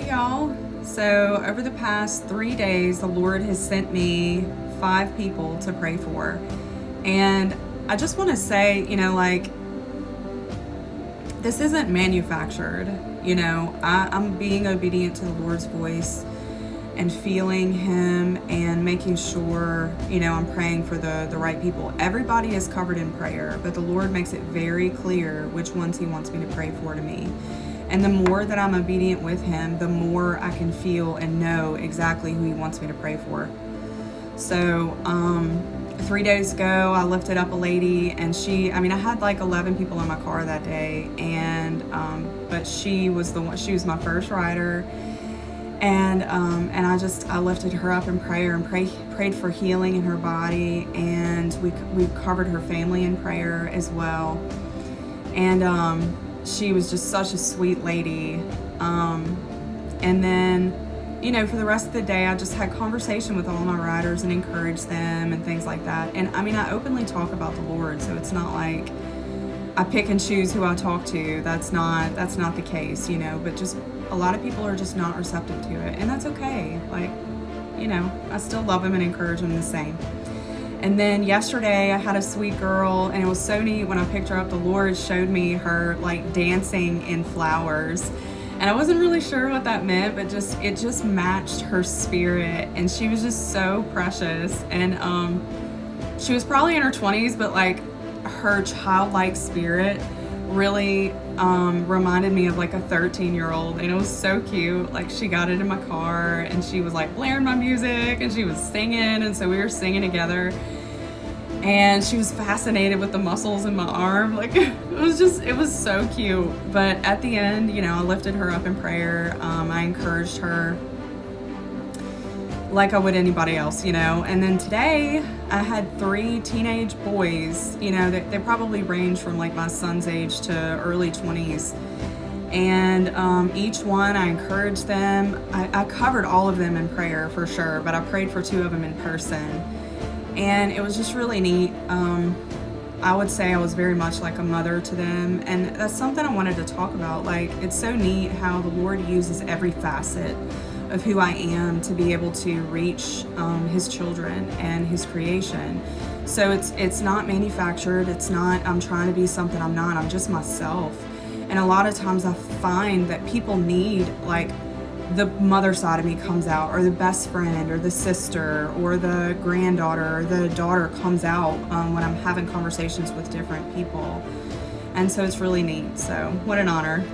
Hey y'all. So, over the past 3 days, the Lord has sent me 5 people to pray for. And I just want to say, this isn't manufactured. I'm being obedient to the Lord's voice and feeling Him and making sure, I'm praying for the right people. Everybody is covered in prayer, but the Lord makes it very clear which ones He wants me to pray for to me. And the more that I'm obedient with Him, the more I can feel and know exactly who He wants me to pray for. So, 3 days ago, I lifted up a lady, and I had like 11 people in my car that day, and but she was the one. She was my first rider, and I lifted her up in prayer and prayed for healing in her body, and we covered her family in prayer as well, and she was just such a sweet lady. And then, for the rest of the day, I just had conversation with all my riders and encouraged them and things like that. And I openly talk about the Lord, so it's not like I pick and choose who I talk to. That's not the case, but just a lot of people are just not receptive to it, and that's okay. I still love them and encourage them the same. And then yesterday I had a sweet girl, and it was so neat when I picked her up. The Lord showed me her like dancing in flowers, and I wasn't really sure what that meant, but it just matched her spirit, and she was just so precious. And she was probably in her 20s, but like her childlike spirit really reminded me of like a 13-year-old, and it was so cute. Like, she got into my car and she was like blaring my music and she was singing, and so we were singing together, and she was fascinated with the muscles in my arm. Like, it was so cute. But at the end, I lifted her up in prayer. I encouraged her like I would anybody else, And then today I had 3 teenage boys, they probably range from like my son's age to early 20s. And each one, I encouraged them. I covered all of them in prayer for sure, but I prayed for 2 of them in person. And it was just really neat. I would say I was very much like a mother to them. And that's something I wanted to talk about. Like, it's so neat how the Lord uses every facet of who I am to be able to reach His children and His creation. So it's not manufactured. It's not I'm trying to be something I'm not. I'm just myself. And a lot of times I find that people need, like, the mother side of me comes out, or the best friend, or the sister, or the granddaughter, or the daughter comes out when I'm having conversations with different people. And so it's really neat. So what an honor.